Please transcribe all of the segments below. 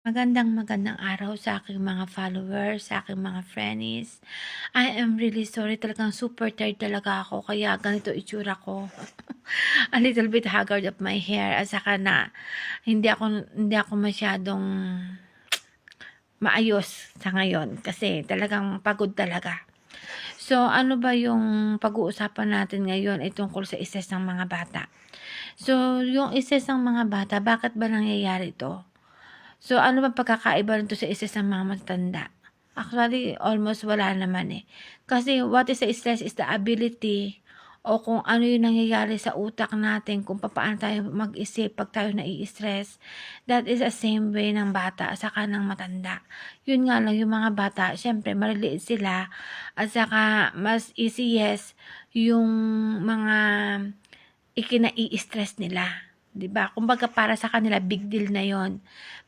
Magandang araw sa aking mga followers, sa aking mga friends. I am really sorry, talagang super tired talaga ako kaya ganito itsura ko. A little bit haggard of my hair at saka na hindi ako masyadong maayos sa ngayon kasi talagang pagod talaga. So, ano ba yung pag-uusapan natin ngayon ay tungkol sa stress ng mga bata. So, yung stress ng mga bata, bakit ba nangyayari ito? So, ano bang pagkakaiba nito sa stress ng mga matatanda? Actually, almost wala naman eh. Kasi what is the stress is the ability o kung ano yung nangyayari sa utak natin, kung paano tayo mag-isip pag tayo nai-stress. That is the same way ng bata saka ng matanda. Yun nga lang, yung mga bata, syempre maliliit sila at saka mas easy yes yung mga ikinai-stress nila. 'Di ba? Kumbaga para sa kanila big deal na 'yon.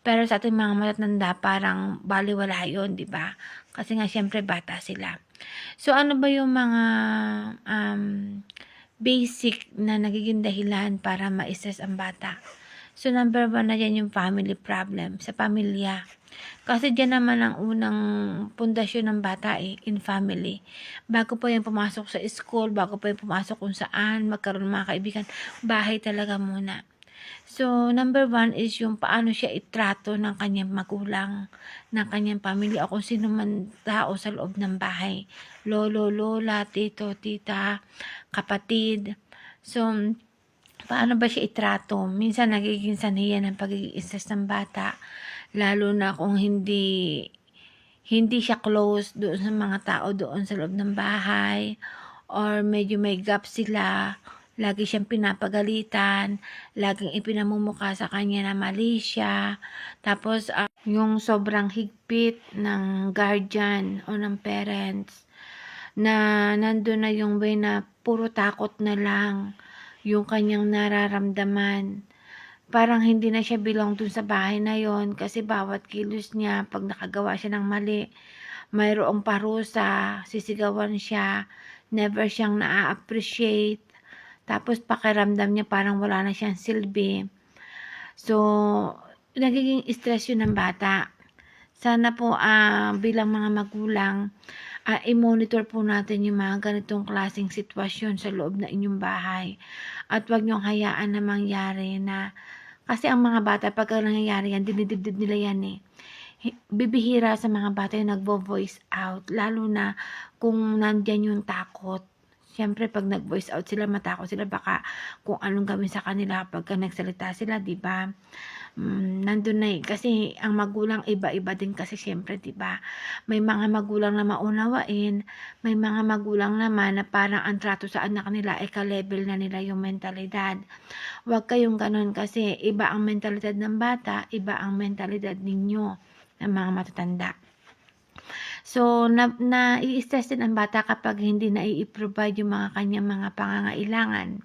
Pero sa ating mga matatanda parang balewala 'yon, 'di ba? Kasi nga siyempre bata sila. So ano ba yung mga um, basic na nagiging dahilan para ma-stress ang bata? So number one na yan yung family problem sa pamilya. Kasi diyan naman ang unang pundasyon ng bata eh, in family. Bago pa yan pumasok sa school, bago pa yan pumasok kung saan, magkaroon ng mga kaibigan, bahay talaga muna. So, number one is yung paano siya itrato ng kanyang magulang, ng kanyang pamilya, o kung sino man tao sa loob ng bahay. Lolo, lola, tito, tita, kapatid. So, paano ba siya itrato? Minsan nagiging sanhi yan ng pagiging stress ng bata, lalo na kung hindi siya close doon sa mga tao doon sa loob ng bahay or medyo may gap sila, lagi siyang pinapagalitan, laging ipinamumukha sa kanya na mali siya, tapos yung sobrang higpit ng guardian o ng parents na nandun na yung way na puro takot na lang yung kanyang nararamdaman. Parang hindi na siya belong dun sa bahay na yon kasi bawat kilos niya, pag nakagawa siya ng mali, mayroong parusa, sisigawan siya, never siyang naa-appreciate, tapos pakiramdam niya parang wala na siyang silbi. So, nagiging stress yun ng bata. Sana po bilang mga magulang, i-monitor po natin yung mga ganitong klaseng sitwasyon sa loob ng inyong bahay. At wag niyong hayaan na mangyari na kasi ang mga bata pagka nangyayari yan, dinidibdib nila yan eh. Bibihira sa mga bata yung nagvo-voice out, lalo na kung nandyan yung takot. Siyempre, pag nag-voice out sila, matakot sila, baka kung anong gawin sa kanila pagka nagsalita sila, di ba? Nandun na eh. Kasi ang magulang iba-iba din kasi siyempre, di ba? May mga magulang na maunawain, may mga magulang naman na parang ang trato sa anak nila ay ka-level na nila yung mentalidad. Huwag kayong ganun kasi iba ang mentalidad ng bata, iba ang mentalidad ninyo ng mga matatanda. So, nai-stress din ang bata kapag hindi nai-provide yung mga kanyang mga pangangailangan.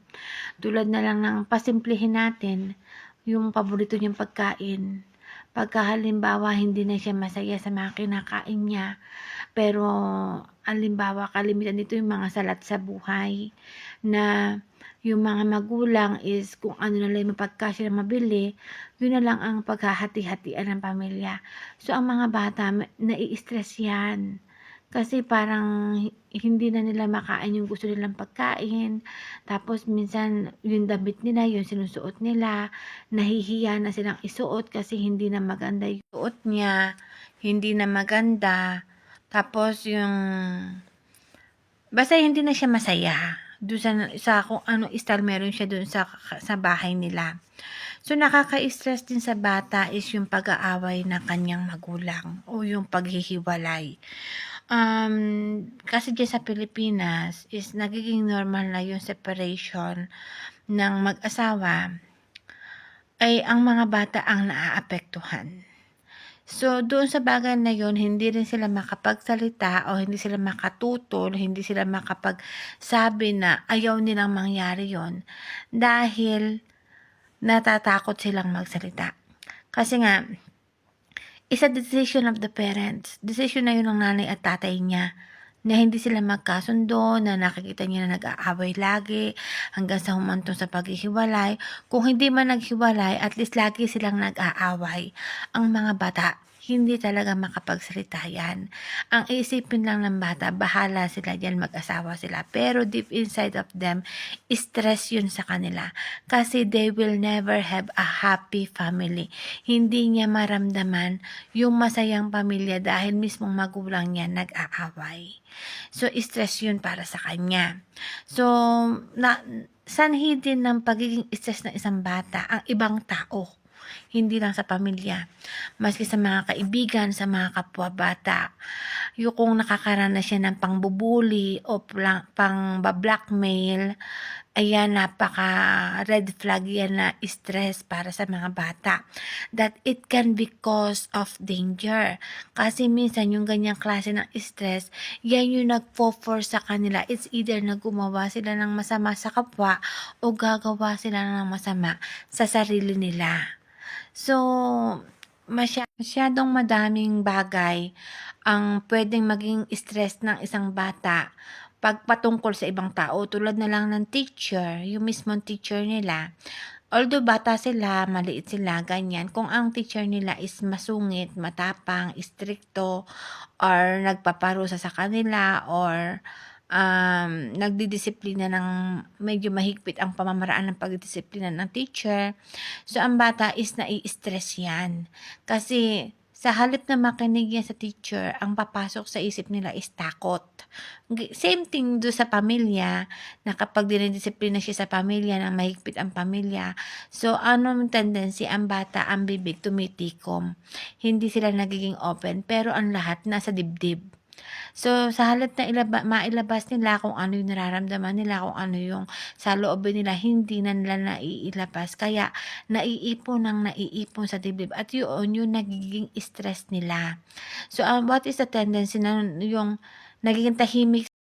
Tulad na lang ng pasimplihin natin, yung paborito niyang pagkain. Pagka halimbawa hindi na siya masaya sa mga kinakain niya, pero halimbawa kalimitan nito yung mga salat sa buhay na yung mga magulang is kung ano na lang mapagkasya na mabili, yun na lang ang paghahati-hatian ng pamilya. So, ang mga bata, nai-stress yan. Kasi parang hindi na nila makain yung gusto nilang pagkain. Tapos, minsan, yung damit nila, yung sinusuot nila, nahihiya na silang isuot kasi hindi na maganda yung suot niya, hindi na maganda. Tapos, basta hindi na siya masaya doon sa kung ano style meron siya doon sa bahay nila. So, nakaka-stress din sa bata is yung pag-aaway ng kanyang magulang o yung paghihiwalay. Kasi dyan sa Pilipinas is nagiging normal na yung separation ng mag-asawa ay ang mga bata ang naaapektuhan. So, doon sa bagay na yon hindi rin sila makapagsalita o hindi sila makatutol, hindi sila makapagsabi na ayaw nilang mangyari yon dahil natatakot silang magsalita. Kasi nga, is a decision of the parents. Decision na yun ng nanay at tatay niya na hindi sila magkasundo, na nakikita niya na nag-aaway lagi hanggang sa humantong sa paghihiwalay. Kung hindi man naghiwalay, at least lagi silang nag-aaway. Ang mga bata, hindi talaga makapagsalita yan. Ang isipin lang ng bata, bahala sila diyan, mag-asawa sila. Pero deep inside of them, stress yun sa kanila. Kasi they will never have a happy family. Hindi niya maramdaman yung masayang pamilya dahil mismong magulang niya nag-aaway. So, stress yun para sa kanya. So, sanhi din ng pagiging stress ng isang bata ang ibang tao, hindi lang sa pamilya, maski sa mga kaibigan, sa mga kapwa bata. Yung kung nakakaranas siya ng pangbubuli o pang-blackmail, ayan, napaka red flag yan na stress para sa mga bata. That it can be cause of danger. Kasi minsan yung ganyang klase ng stress, yan yung nagpo-force sa kanila. It's either na gumawa sila ng masama sa kapwa o gagawa sila ng masama sa sarili nila. So, masyadong madaming bagay ang pwedeng maging stress ng isang bata pag patungkol sa ibang tao, tulad na lang ng teacher, yung mismong teacher nila. Although bata sila, maliit sila, ganyan, kung ang teacher nila is masungit, matapang, istrikto, or nagpaparusa sa kanila, or nagdidisiplina ng medyo mahigpit ang pamamaraan ng pagdidisiplina ng teacher, so ang bata is nai-stress yan. Kasi sa halip na makinig yan sa teacher, ang papasok sa isip nila is takot. Same thing do sa pamilya, na kapag dinidisiplina siya sa pamilya, ng mahigpit ang pamilya, so anong tendency, ang bata, ang bibig tumitikom. Hindi sila nagiging open, pero ang lahat nasa dibdib. So, sa halip na mailabas nila kung ano yung nararamdaman nila, kung ano yung saloobin nila, hindi na nila naiilabas. Kaya, naiipon sa dibdib. At yun, yung nagiging stress nila. So, what is the tendency na yung nagiging tahimik